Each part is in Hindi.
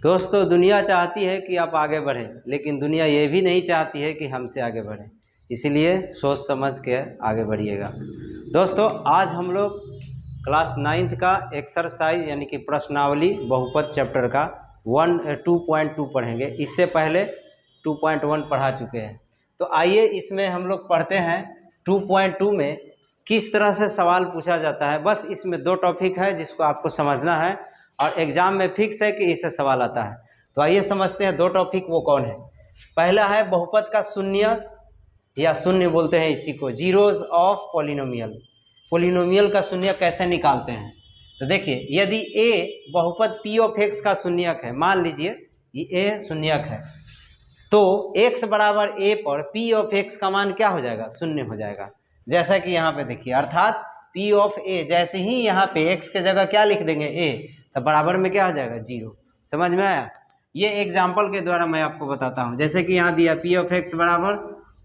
दोस्तों, दुनिया चाहती है कि आप आगे बढ़ें, लेकिन दुनिया ये भी नहीं चाहती है कि हमसे आगे बढ़ें। इसीलिए सोच समझ के आगे बढ़िएगा। दोस्तों, आज हम लोग क्लास 9th का एक्सरसाइज यानी कि प्रश्नावली बहुपद चैप्टर का 2.2 पढ़ेंगे। इससे पहले 2.1 पढ़ा चुके हैं। तो आइए इसमें हम लोग पढ़ते हैं 2.2 में किस तरह से सवाल पूछा जाता है। बस इसमें 2 टॉपिक है जिसको आपको समझना है और एग्जाम में फिक्स है कि इससे सवाल आता है। तो आइए समझते हैं 2 टॉपिक वो कौन है। पहला है बहुपद का शून्य या शून्य बोलते हैं इसी को, जीरोज ऑफ पॉलिनोमियल। पॉलिनोमियल का शून्य कैसे निकालते हैं। तो देखिए, यदि a बहुपद p ऑफ x का शून्यक है, मान लीजिए ये a शून्यक है, तो x बराबर a पर p ऑफ x का मान क्या हो जाएगा, शून्य हो जाएगा। जैसा कि यहाँ पे देखिए, अर्थात p ऑफ a जैसे ही यहाँ पे x के जगह क्या लिख देंगे a, तो बराबर में क्या हो जाएगा, 0। समझ में आया। ये एग्जाम्पल के द्वारा मैं आपको बताता हूँ। जैसे कि यहाँ दिया p ऑफ x बराबर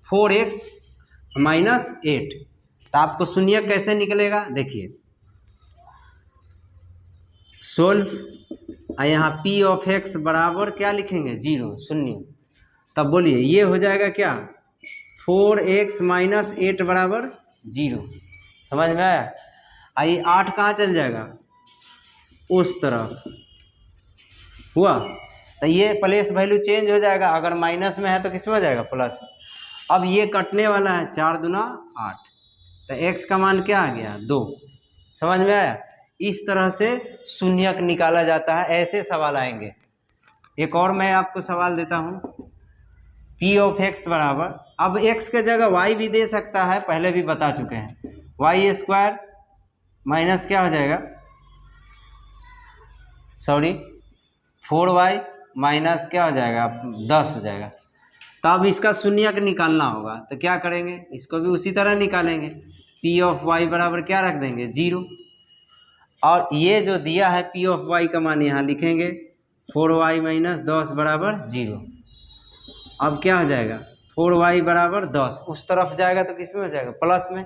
4x माइनस 8, तो आपको शून्य कैसे निकलेगा, देखिए सोल्व। यहाँ p ऑफ x बराबर क्या लिखेंगे, 0 शून्य। तब बोलिए ये हो जाएगा क्या, 4x माइनस 8 बराबर 0। समझ में आया। आइए 8 कहाँ चल जाएगा, उस तरफ हुआ, तो ये प्लेस वैल्यू चेंज हो जाएगा। अगर माइनस में है तो किस में हो जाएगा, प्लस। अब ये कटने वाला है, 4 दूना 8, तो x का मान क्या आ गया, 2। समझ में आया। इस तरह से शून्यक निकाला जाता है। ऐसे सवाल आएंगे। एक और मैं आपको सवाल देता हूँ, p ऑफ x बराबर, अब x के जगह y भी दे सकता है, पहले भी बता चुके हैं। y स्क्वायर माइनस क्या हो जाएगा, 4y माइनस क्या हो जाएगा, 10 हो जाएगा। तो अब इसका शून्यक निकालना होगा, तो क्या करेंगे, इसको भी उसी तरह निकालेंगे। p ऑफ y बराबर क्या रख देंगे, 0। और ये जो दिया है p ऑफ y का मान यहाँ लिखेंगे, 4y माइनस 10 बराबर 0। अब क्या हो जाएगा, 4y बराबर 10, उस तरफ जाएगा तो किस में हो जाएगा, प्लस में।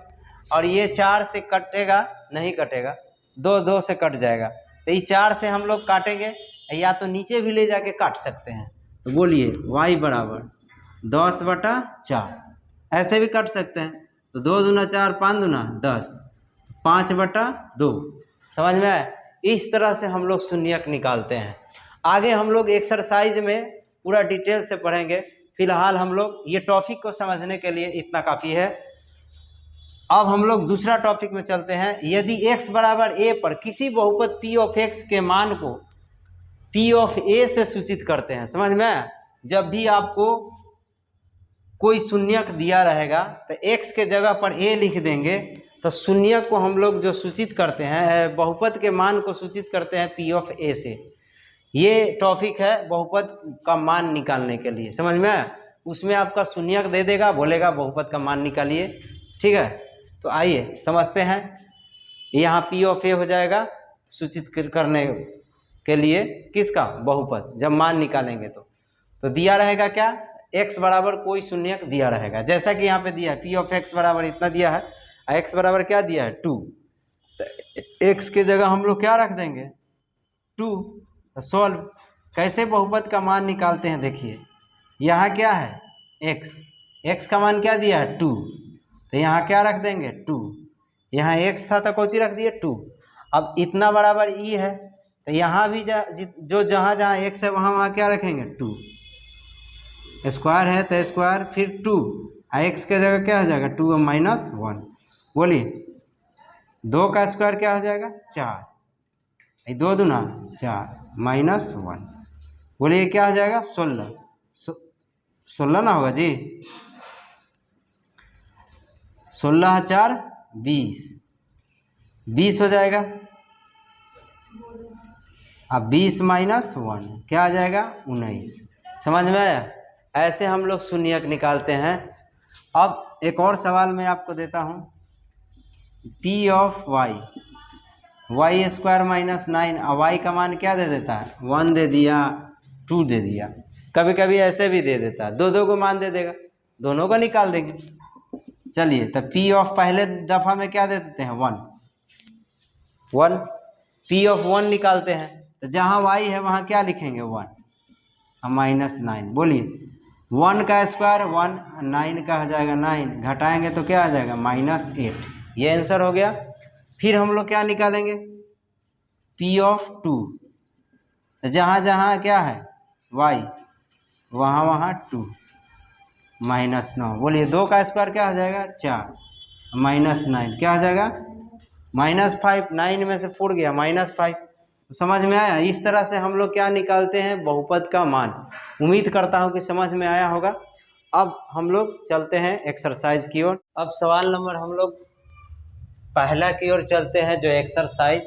और ये 4 से कटेगा, नहीं कटेगा, 2 से कट जाएगा। तो ये 4 से हम लोग काटेंगे, या तो नीचे भी ले जाके काट सकते हैं। तो बोलिए y बराबर 10/4, ऐसे भी काट सकते हैं। तो 2 दूना 4, 5 दूना 10, 5/2। समझ में आया। इस तरह से हम लोग शून्यक निकालते हैं। आगे हम लोग एक्सरसाइज में पूरा डिटेल से पढ़ेंगे। फिलहाल हम लोग ये टॉपिक को समझने के लिए इतना काफ़ी है। अब हम लोग दूसरा टॉपिक में चलते हैं। यदि x बराबर a पर किसी बहुपद p ऑफ x के मान को p ऑफ a से सूचित करते हैं। समझ में आया। जब भी आपको कोई शून्यक दिया रहेगा तो x के जगह पर a लिख देंगे, तो शून्यक को हम लोग जो सूचित करते हैं, बहुपद के मान को सूचित करते हैं p ऑफ a से। ये टॉपिक है बहुपद का मान निकालने के लिए। समझ में आया। उसमें आपका शून्यक दे देगा, बोलेगा बहुपद का मान निकालिए। ठीक है, तो आइए समझते हैं। यहाँ p ऑफ a हो जाएगा सूचित करने के लिए किसका, बहुपद, जब मान निकालेंगे तो दिया रहेगा क्या, x बराबर कोई शून्यक दिया रहेगा। जैसा कि यहाँ पे दिया है p ऑफ x बराबर इतना दिया है, x बराबर क्या दिया है, 2। तो x के जगह हम लोग क्या रख देंगे, 2। तो सॉल्व। कैसे बहुपद का मान निकालते हैं, देखिए यहाँ क्या है, x का मान क्या दिया है, 2। तो यहाँ क्या रख देंगे, 2। यहाँ x था तो कौची रख दिए, 2। अब इतना बराबर e है, तो यहाँ भी जो जहाँ जहाँ x है वहाँ वहाँ क्या रखेंगे, 2। स्क्वायर है तो स्क्वायर, फिर 2, x के जगह क्या हो जाएगा, 2 माइनस 1। बोलिए 2 का स्क्वायर क्या हो जाएगा, 4, 2 दूना 4 माइनस 1। बोलिए क्या हो जाएगा, 16 ना होगा जी, 16 4 20 हो जाएगा। अब 20 माइनस 1 क्या आ जाएगा, 19। समझ में आया। ऐसे हम लोग शून्यक निकालते हैं। अब एक और सवाल मैं आपको देता हूँ, p of y square minus 9। y का मान क्या दे देता है, 1 दे दिया, 2 दे दिया, कभी कभी ऐसे भी दे देता है, 2 को मान दे देगा, दोनों को निकाल देंगे। चलिए, तो p ऑफ पहले दफ़ा में क्या दे देते हैं, 1। p ऑफ 1 निकालते हैं, तो जहाँ y है वहाँ क्या लिखेंगे, 1। माइनस 9। बोलिए 1 का स्क्वायर 1, 9 का हो जाएगा 9, घटाएंगे तो क्या आ जाएगा -8। ये आंसर हो गया। फिर हम लोग क्या निकालेंगे, P ऑफ 2। तो जहाँ जहाँ क्या है y, वहाँ वहाँ 2, -9। बोलिए 2 का स्क्वायर क्या हो जाएगा 4, -9 क्या हो जाएगा -5। 9 में से 4 गया -5। तो समझ में आया। इस तरह से हम लोग क्या निकालते हैं, बहुपद का मान। उम्मीद करता हूँ कि समझ में आया होगा। अब हम लोग चलते हैं एक्सरसाइज की ओर। अब सवाल नंबर हम लोग पहला की ओर चलते हैं, जो एक्सरसाइज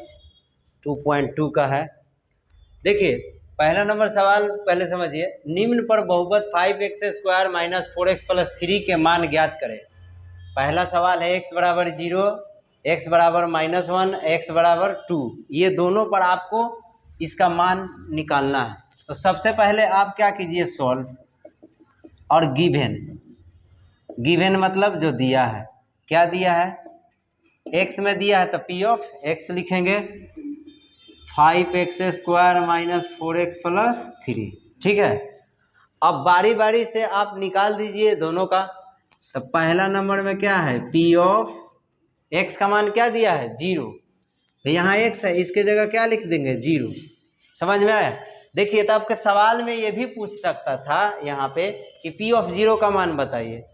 2.2 का है। देखिए पहला नंबर सवाल पहले समझिए। निम्न पर बहुपद 5x² - 4x + 3 के मान ज्ञात करें। पहला सवाल है x बराबर 0, x बराबर -1, x बराबर 2। ये दोनों पर आपको इसका मान निकालना है। तो सबसे पहले आप क्या कीजिए, सॉल्व और गिवन। गिवन मतलब जो दिया है। क्या दिया है, x में दिया है तो P ऑफ x लिखेंगे, 5x² - 4x + 3। ठीक है। अब बारी बारी से आप निकाल दीजिए दोनों का। तो पहला नंबर में क्या है, P ऑफ x का मान क्या दिया है 0। तो यहाँ x है, इसके जगह क्या लिख देंगे 0। समझ में आया। देखिए तो आपके सवाल में ये भी पूछ सकता था यहाँ पे कि P ऑफ 0 का मान बताइए।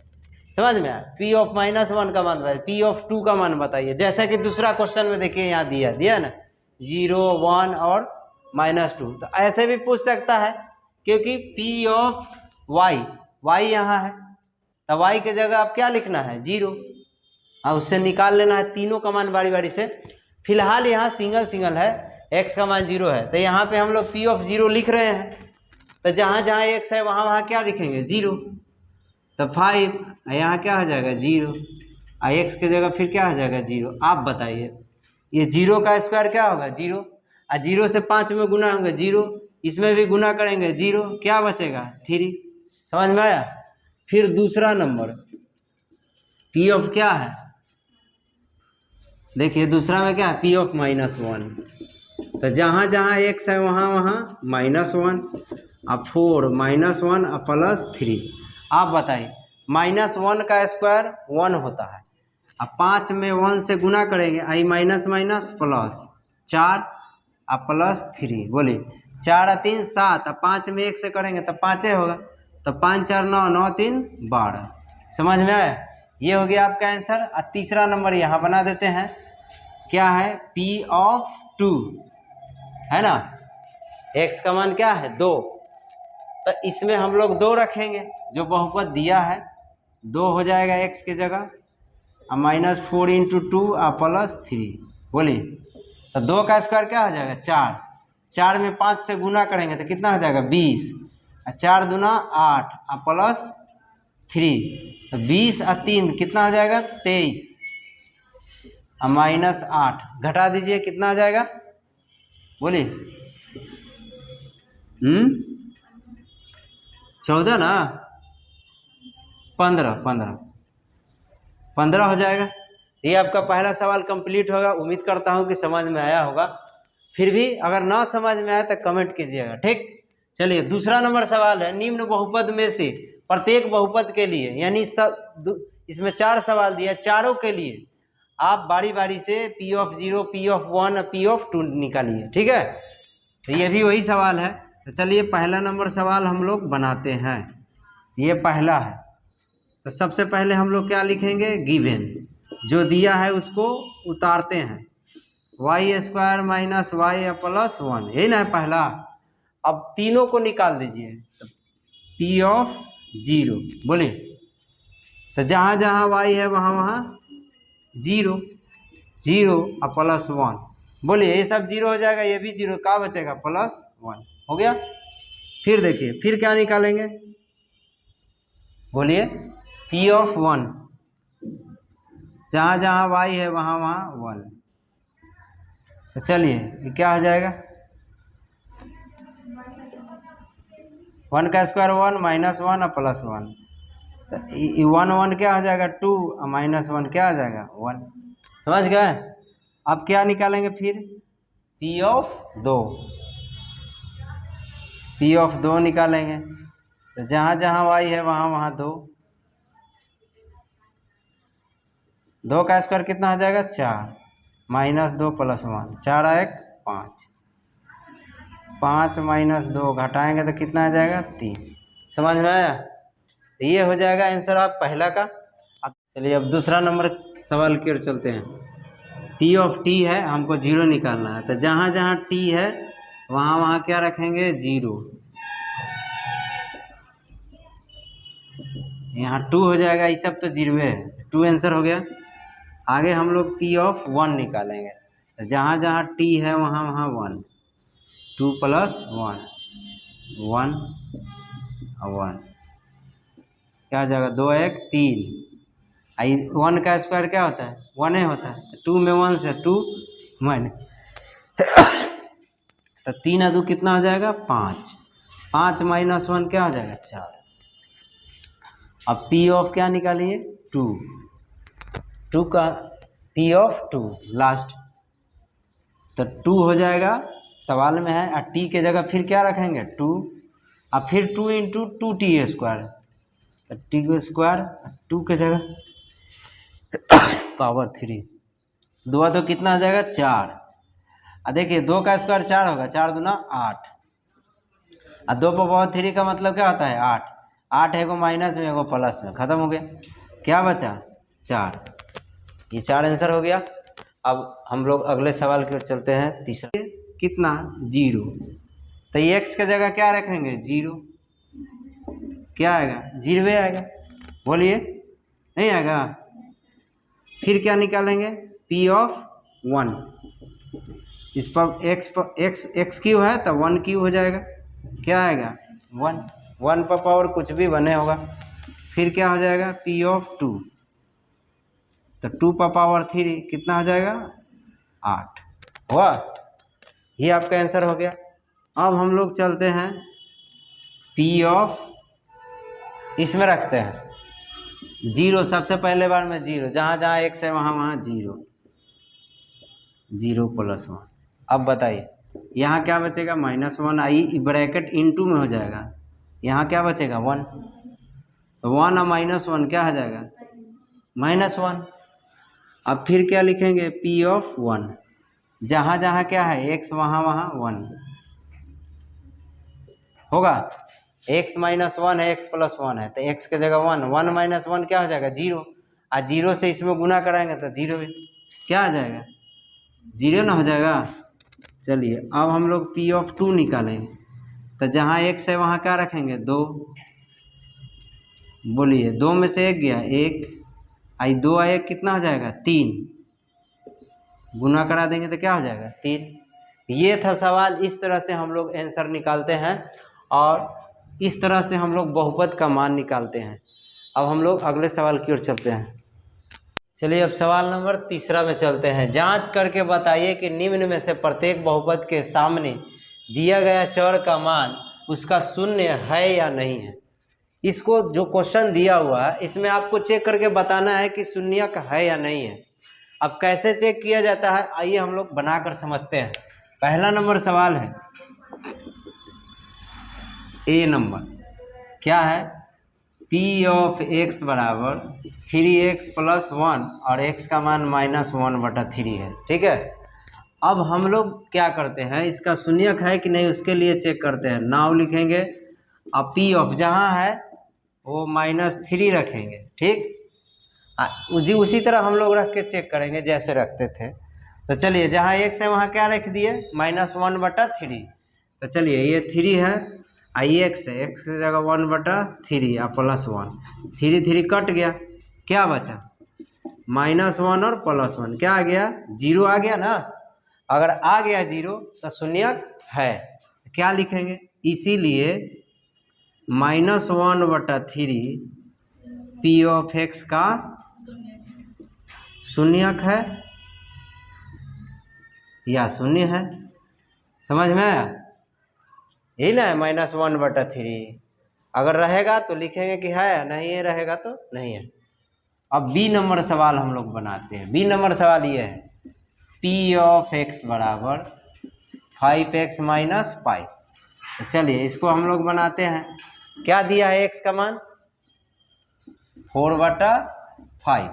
समझ में आया। P ऑफ -1 का मान बताइए, P ऑफ 2 का मान बताइए। जैसा कि दूसरा क्वेश्चन में देखिए यहाँ दिया ना 0, 1 और -2। तो ऐसे भी पूछ सकता है, क्योंकि P ऑफ y यहाँ है, तो y के जगह आप क्या लिखना है 0, और उससे निकाल लेना है तीनों का मान बारी बारी से। फिलहाल यहाँ सिंगल है, x का मान 0 है, तो यहाँ पे हम लोग P ऑफ 0 लिख रहे हैं। तो जहाँ जहाँ x है वहाँ वहाँ क्या लिखेंगे 0। तो 5 यहाँ क्या हो जाएगा 0, और x की जगह फिर क्या हो जाएगा 0। आप बताइए ये 0 का स्क्वायर क्या होगा 0, और 0 से 5 में गुना होंगे 0, इसमें भी गुना करेंगे 0, क्या बचेगा 3। समझ में आया। फिर दूसरा नंबर P ऑफ क्या है, देखिए दूसरा में क्या है P ऑफ -1। तो जहाँ जहाँ x है वहाँ वहाँ -1, और 4 -1 और +3। आप बताइए -1 का स्क्वायर 1 होता है, अब 5 में 1 से गुना करेंगे, आई माइनस प्लस 4 और +3। बोलिए 4 और 3 7, और 5 में 1 से करेंगे तो 5 होगा। तो 5 4 9, 9 3 12। समझ में आया। ये हो गया आपका आंसर। और तीसरा नंबर यहाँ बना देते हैं, क्या है P ऑफ 2 है ना, x का मान क्या है 2। तो इसमें हम लोग 2 रखेंगे, जो बहुपद दिया है 2 हो जाएगा x की जगह, और -4 × 2 और +3। बोलिए तो 2 का स्क्वायर क्या हो जाएगा 4, 4 में 5 से गुना करेंगे तो कितना हो जाएगा 20, और 4 दूना 8 और +3, तो 20 और 3 कितना हो जाएगा 23, और -8 घटा दीजिए कितना आ जाएगा। बोलिए 14 ना 15 हो जाएगा। ये आपका पहला सवाल कंप्लीट होगा। उम्मीद करता हूँ कि समझ में आया होगा। फिर भी अगर ना समझ में आए तो कमेंट कीजिएगा, ठीक। चलिए दूसरा नंबर सवाल है, निम्न बहुपद में से प्रत्येक बहुपद के लिए, यानी सब इसमें 4 सवाल दिया, चारों के लिए आप बारी बारी से P ऑफ 0, P ऑफ 1 और P ऑफ 2 निकालिए, ठीक है। तो ये भी वही सवाल है। तो चलिए पहला नंबर सवाल हम लोग बनाते हैं। ये पहला है, तो सबसे पहले हम लोग क्या लिखेंगे, गिवन। जो दिया है उसको उतारते हैं, y² - y + 1, यही ना है पहला। अब तीनों को निकाल दीजिए, तो P ऑफ 0। बोलिए तो जहाँ जहाँ y है वहाँ वहाँ 0, 0 और +1। बोलिए ये सब 0 हो जाएगा, ये भी 0, क्या बचेगा +1 हो गया। फिर देखिए फिर क्या निकालेंगे, बोलिए P ऑफ 1, जहाँ जहाँ y है वहाँ वहाँ 1। तो चलिए ये क्या हो जाएगा, 1 का स्क्वायर 1, -1 और +1। तो 1 1 क्या हो जाएगा 2, और -1 क्या आ जाएगा 1। समझ गए। अब क्या निकालेंगे फिर, P ऑफ 2, पी ऑफ 2 निकालेंगे, तो जहाँ जहाँ वाई है वहाँ वहाँ 2, 2 का स्क्वायर कितना हो जाएगा 4, -2 + 1, 4 1 5, 5 - 2 घटाएंगे तो कितना आ जाएगा 3। समझ में आया? ये हो जाएगा आंसर आप पहला का। चलिए अब दूसरा नंबर सवाल की ओर चलते हैं। पी ऑफ टी है, हमको 0 निकालना है, तो जहाँ जहाँ टी है वहाँ वहाँ क्या रखेंगे 0, यहाँ 2 हो जाएगा, ये सब तो 0 है, 2 आंसर हो गया। आगे हम लोग पी ऑफ 1 निकालेंगे, तो जहाँ जहाँ टी है वहाँ वहाँ 1, 2 + 1, 1 और 1 क्या हो जाएगा 2 1 3। आई 1 का स्क्वायर क्या होता है 1 ही होता है, 2 में 1 से 2 1, तो 3 2 कितना हो जाएगा 5, 5 - 1 क्या हो जाएगा 4। अब पी ऑफ क्या निकालिए 2, 2 का पी ऑफ 2 लास्ट, तो 2 हो जाएगा, सवाल में है, और टी के जगह फिर क्या रखेंगे 2, और फिर 2 × 2t², तो टी को स्क्वायर 2 के जगह पावर 3, 2 तो कितना हो जाएगा 4, और देखिए 2 का स्क्वायर 4 होगा, 4 दूना 8, और 2 पर पावर 3 का मतलब क्या होता है 8, 8 एगो माइनस में एगो प्लस में, खत्म हो गया, क्या बचा 4, ये 4 आंसर हो गया। अब हम लोग अगले सवाल की ओर चलते हैं। तीसरा कितना 0, तो ये x के जगह क्या रखेंगे 0, क्या आएगा 0 आएगा, बोलिए नहीं आएगा। फिर क्या निकालेंगे पी ऑफ 1, इस पर x क्यू है तो 1 क्यू हो जाएगा, क्या आएगा 1, 1 पर पावर कुछ भी बने होगा। फिर क्या हो जाएगा पी ऑफ 2, तो 2 पर पावर 3 कितना हो जाएगा 8 हुआ, ये आपका आंसर हो गया। अब हम लोग चलते हैं पी ऑफ, इसमें रखते हैं 0, सबसे पहले बार में 0, जहाँ जहाँ x है वहाँ वहाँ 0, 0 + 1। अब बताइए यहाँ क्या बचेगा -1, आई ब्रैकेट इनटू में हो जाएगा, यहाँ क्या बचेगा 1, तो 1 और -1 क्या हो जाएगा -1। अब फिर क्या लिखेंगे पी ऑफ 1, जहाँ जहाँ क्या है x वहाँ वहाँ 1 होगा, x - 1 है x + 1 है, तो x के जगह 1, 1 - 1 क्या हो जाएगा 0, और 0 से इसमें गुना कराएंगे तो 0 क्या आ जाएगा 0 ना हो जाएगा। चलिए अब हम लोग पी ऑफ 2 निकालेंगे, तो जहाँ x है वहाँ क्या रखेंगे 2, बोलिए 2 में से 1 गया 1, आई 2 आए कितना हो जाएगा 3, गुना करा देंगे तो क्या हो जाएगा 3। ये था सवाल, इस तरह से हम लोग आंसर निकालते हैं और इस तरह से हम लोग बहुपद का मान निकालते हैं। अब हम लोग अगले सवाल की ओर चलते हैं। चलिए अब सवाल नंबर तीसरा में चलते हैं। जांच करके बताइए कि निम्न में से प्रत्येक बहुपद के सामने दिया गया चर का मान उसका शून्य है या नहीं है। इसको जो क्वेश्चन दिया हुआ है इसमें आपको चेक करके बताना है कि शून्यक है या नहीं है। अब कैसे चेक किया जाता है आइए हम लोग बनाकर समझते हैं। पहला नंबर सवाल है ए नंबर, क्या है पी ऑफ x बराबर 3x + 1 और x का मान -1/3 है, ठीक है। अब हम लोग क्या करते हैं, इसका शून्यक है कि नहीं उसके लिए चेक करते हैं। नाउ लिखेंगे अब पी ऑफ जहाँ है वो -3 रखेंगे, ठीक। जी उसी तरह हम लोग रख के चेक करेंगे जैसे रखते थे। तो चलिए जहाँ x है वहाँ क्या रख दिए -1/3, तो चलिए ये 3 है आई x है, x की जगह 1/3 और +1, 3 3 कट गया, क्या बचा -1 और +1 क्या आ गया 0 आ गया ना। अगर आ गया 0 तो शून्यक है, क्या लिखेंगे, इसीलिए -1/3 पी ऑफ x का शून्यक है या शून्य है। समझ में आया, यही ना है -1/3। अगर रहेगा तो लिखेंगे कि है, नहीं रहेगा तो नहीं है। अब बी नंबर सवाल हम लोग बनाते हैं। बी नंबर सवाल ये है पी ऑफ x बराबर 5x - 5 तो चलिए इसको हम लोग बनाते हैं। क्या दिया है x का मान 4/5।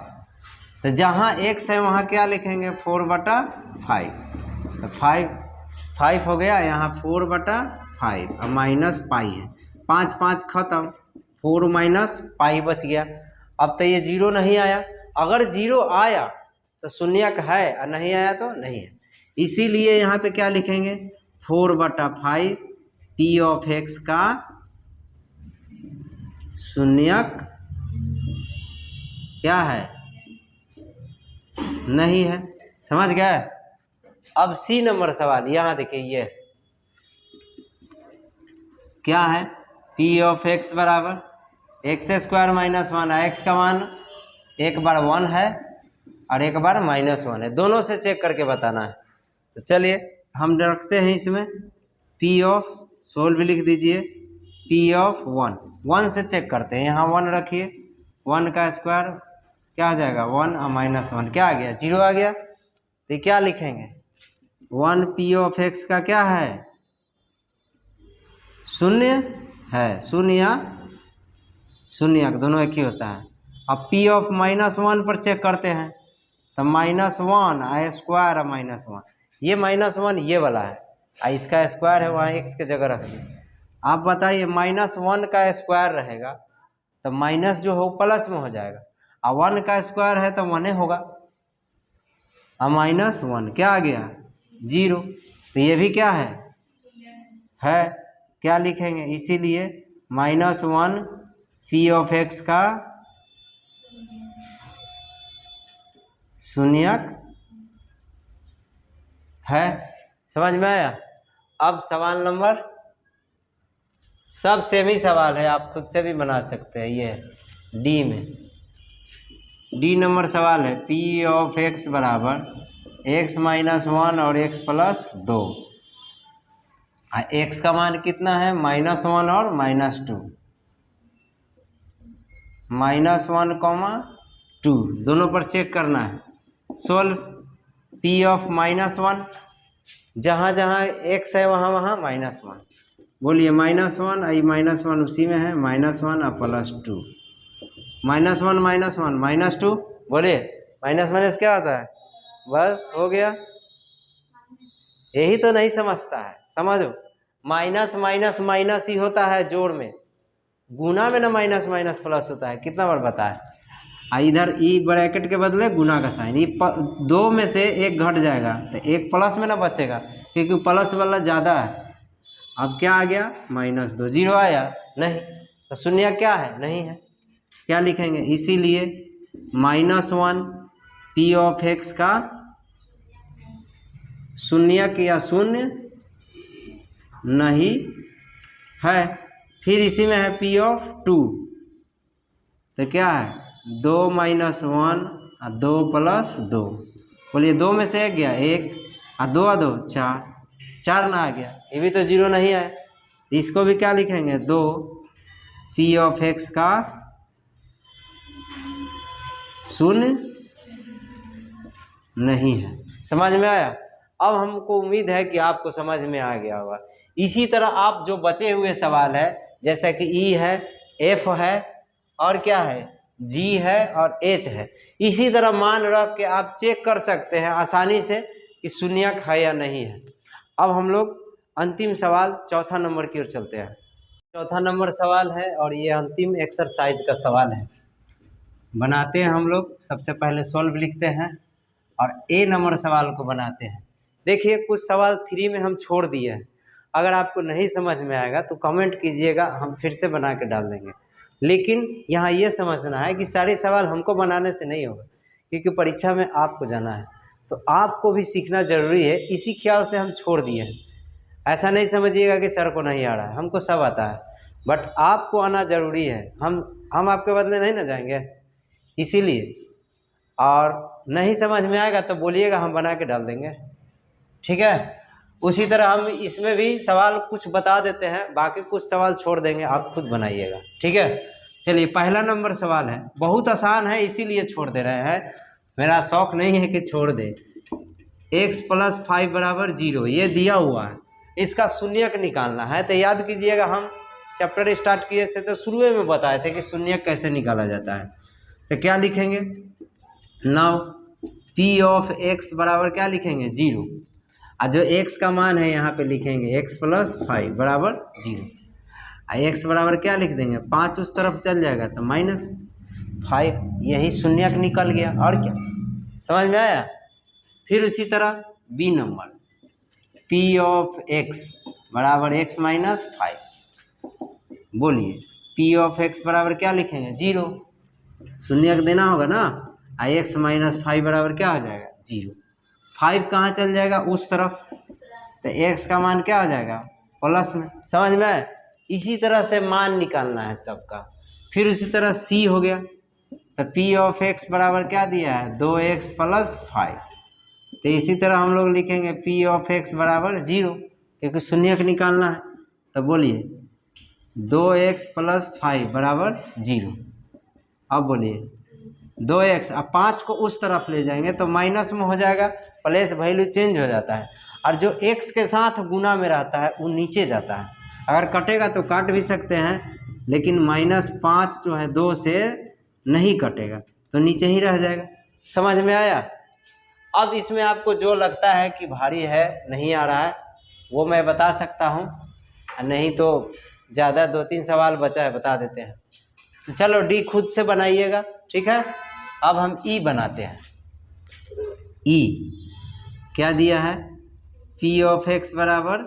तो जहाँ x है वहाँ क्या लिखेंगे 4/5। तो 5 हो गया, यहाँ 4/5 और माइनस पाई है, 5 5 खत्म, 4 माइनस पाई बच गया। अब तो ये 0 नहीं आया, अगर 0 आया तो शून्यक है और नहीं आया तो नहीं है, इसीलिए यहाँ पे क्या लिखेंगे 4/5 p ऑफ x का शून्यक क्या है नहीं है। समझ गए। अब सी नंबर सवाल, यहाँ देखिए ये क्या है p ऑफ x बराबर x² माइनस 1 है। x का मान एक बार 1 है और एक बार -1 है, दोनों से चेक करके बताना है। तो चलिए हम रखते हैं इसमें p ऑफ, सोल्व लिख दीजिए p ऑफ 1 से चेक करते हैं। यहाँ 1 रखिए, 1 का स्क्वायर क्या आ जाएगा 1 और -1 क्या आ गया 0 आ गया। तो क्या लिखेंगे 1 p ऑफ x का क्या है शून्य है, शून्य दोनों एक ही होता है। अब p ऑफ -1 पर चेक करते हैं तो -1 स्क्वायर और -1, ये -1 ये वाला है और इसका स्क्वायर है, वहाँ x के जगह रख दिए। आप बताइए -1 का स्क्वायर रहेगा तो माइनस जो हो प्लस में हो जाएगा, और 1 का स्क्वायर है तो 1 होगा, और -1 क्या आ गया 0। तो ये भी क्या है क्या लिखेंगे, इसीलिए -1 p ऑफ x का शून्यक है। समझ में आया। अब सवाल नंबर, सब सेम ही सवाल है, आप खुद से भी बना सकते हैं। ये डी में, डी नंबर सवाल है p ऑफ x बराबर x -1 और x + 2। x का मान कितना है -1 और -2, -1, 2 दोनों पर चेक करना है। सोल्व p ऑफ -1, जहाँ जहाँ x है वहाँ वहाँ -1, बोलिए -1 आई -1 उसी में है, -1 और +2, -1 -2, बोलिए माइनस क्या होता है, बस हो गया। यही तो नहीं समझता है, समझो माइनस माइनस माइनस ही होता है जोड़ में, गुना में ना माइनस माइनस प्लस होता है, कितना बार बताया। इधर ई ब्रैकेट के बदले गुना का साइन, ये 2 में से 1 घट जाएगा तो 1 प्लस में ना बचेगा, क्योंकि प्लस वाला ज़्यादा है। अब क्या आ गया -2, 0 आया नहीं, तो शून्य क्या है नहीं है, क्या लिखेंगे, इसीलिए -1 p ऑफ x का शून्यक या शून्य नहीं है। फिर इसी में है p ऑफ 2, तो क्या है 2 - 1 और 2 + 2, बोलिए 2 में से 1 गया 1 और 2 और 2 4, 4 ना आ गया, ये भी तो 0 नहीं है। इसको भी क्या लिखेंगे 2 p ऑफ x का शून्य नहीं है। समझ में आया। अब हमको उम्मीद है कि आपको समझ में आ गया होगा। इसी तरह आप जो बचे हुए सवाल है, जैसा कि ई है, एफ है और क्या है जी है और एच है, इसी तरह मान रख के आप चेक कर सकते हैं आसानी से कि शून्यक है या नहीं है। अब हम लोग अंतिम सवाल चौथा नंबर की ओर चलते हैं। चौथा नंबर सवाल है और ये अंतिम एक्सरसाइज का सवाल है। बनाते हैं हम लोग, सबसे पहले सॉल्व लिखते हैं और ए नंबर सवाल को बनाते हैं। देखिए कुछ सवाल 3 में हम छोड़ दिए हैं, अगर आपको नहीं समझ में आएगा तो कमेंट कीजिएगा, हम फिर से बना के डाल देंगे। लेकिन यहाँ ये समझना है कि सारे सवाल हमको बनाने से नहीं होगा, क्योंकि परीक्षा में आपको जाना है, तो आपको भी सीखना ज़रूरी है। इसी ख्याल से हम छोड़ दिए हैं। ऐसा नहीं समझिएगा कि सर को नहीं आ रहा है, हमको सब आता है, बट आपको आना ज़रूरी है। हम आपके बदले नहीं ना जाएंगे, इसीलिए। और नहीं समझ में आएगा तो बोलिएगा, हम बना के डाल देंगे, ठीक है। उसी तरह हम इसमें भी सवाल कुछ बता देते हैं, बाकी कुछ सवाल छोड़ देंगे, आप खुद बनाइएगा, ठीक है। चलिए पहला नंबर सवाल है, बहुत आसान है इसीलिए छोड़ दे रहे हैं, मेरा शौक नहीं है कि छोड़ दे। x + 5 = 0 ये दिया हुआ है, इसका शून्यक निकालना है। तो याद कीजिएगा, हम चैप्टर स्टार्ट किए थे तो शुरू में बताए थे कि शून्यक कैसे निकाला जाता है। तो क्या लिखेंगे, नाउ पी ऑफ एक्स बराबर क्या लिखेंगे, 0। और जो x का मान है यहाँ पे लिखेंगे x + 5 बराबर 0। x बराबर क्या लिख देंगे, 5 उस तरफ चल जाएगा तो -5, यही शून्यक निकल गया। और क्या, समझ में आया। फिर उसी तरह B number, p of x बराबर x - 5। बोलिए p ऑफ x बराबर क्या लिखेंगे, 0, शून्यक देना होगा ना। x - 5 बराबर क्या हो जाएगा, 0। 5 कहाँ चल जाएगा, उस तरफ, तो x का मान क्या हो जाएगा, प्लस में। समझ में आए। इसी तरह से मान निकालना है सबका। फिर उसी तरह c हो गया, तो p ऑफ x बराबर क्या दिया है, 2x + 5। तो इसी तरह हम लोग लिखेंगे p ऑफ x बराबर 0, क्योंकि शून्यक निकालना है। तो बोलिए 2x + 5 बराबर 0। अब बोलिए 2x, अब 5 को उस तरफ ले जाएंगे तो माइनस में हो जाएगा, प्लस वैल्यू चेंज हो जाता है। और जो x के साथ गुना में रहता है वो नीचे जाता है। अगर कटेगा तो काट भी सकते हैं, लेकिन -5 जो है 2 से नहीं कटेगा तो नीचे ही रह जाएगा। समझ में आया। अब इसमें आपको जो लगता है कि भारी है, नहीं आ रहा है, वो मैं बता सकता हूँ, नहीं तो ज़्यादा 2-3 सवाल बचा है, बता देते हैं। तो चलो डी खुद से बनाइएगा, ठीक है। अब हम ई बनाते हैं। ई क्या दिया है, p ऑफ x बराबर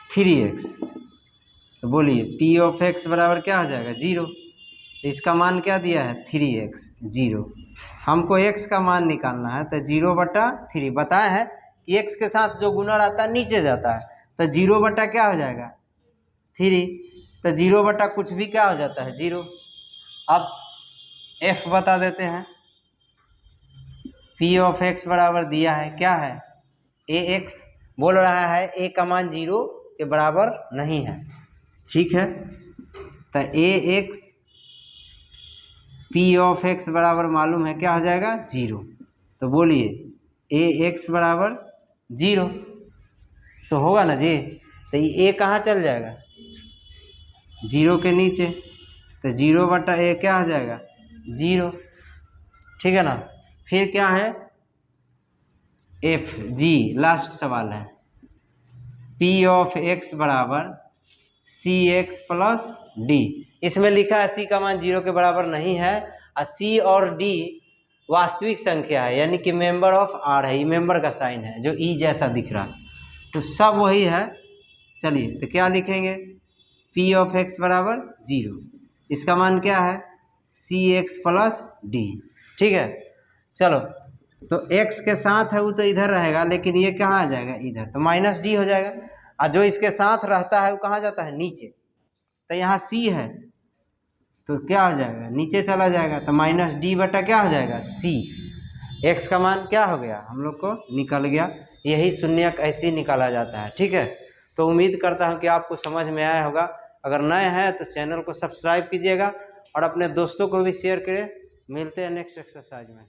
3x। तो बोलिए p ऑफ x बराबर क्या हो जाएगा, 0। इसका मान क्या दिया है, 3x, 0। हमको x का मान निकालना है, तो 0/3 बताया है कि x के साथ जो गुना रहता है नीचे जाता है, तो 0 बटा क्या हो जाएगा, 3। तो 0 बटा कुछ भी क्या हो जाता है, 0। अब f बता देते हैं। p ऑफ x बराबर दिया है क्या है, ax। बोल रहा है a का मान 0 के बराबर नहीं है, ठीक है। तो ax p ऑफ x बराबर मालूम है क्या हो जाएगा, 0। तो बोलिए ax बराबर 0 तो होगा ना जी। तो ये a कहाँ चल जाएगा, 0 के नीचे, तो 0/a क्या हो जाएगा, 0, ठीक है ना। फिर क्या है, एफ जी, लास्ट सवाल है। p ऑफ x बराबर cx + d। इसमें लिखा है c का मान 0 के बराबर नहीं है, और c और d वास्तविक संख्या है, यानी कि मेंबर ऑफ r है। ये मेंबर का साइन है जो e जैसा दिख रहा है, तो सब वही है। चलिए तो क्या लिखेंगे, p ऑफ x बराबर 0, इसका मान क्या है, cx + d, ठीक है। चलो तो x के साथ है वो तो इधर रहेगा, लेकिन ये कहाँ आ जाएगा, इधर, तो -d हो जाएगा। और जो इसके साथ रहता है वो कहाँ जाता है, नीचे। तो यहाँ c है तो क्या हो जाएगा, नीचे चला जाएगा, तो -d बटा क्या हो जाएगा, c। x का मान क्या हो गया, हम लोग को निकल गया। यही शून्यक ऐसे ही निकाला जाता है, ठीक है। तो उम्मीद करता हूँ कि आपको समझ में आया होगा। अगर नए हैं तो चैनल को सब्सक्राइब कीजिएगा और अपने दोस्तों को भी शेयर करें। मिलते हैं नेक्स्ट एक्सरसाइज में।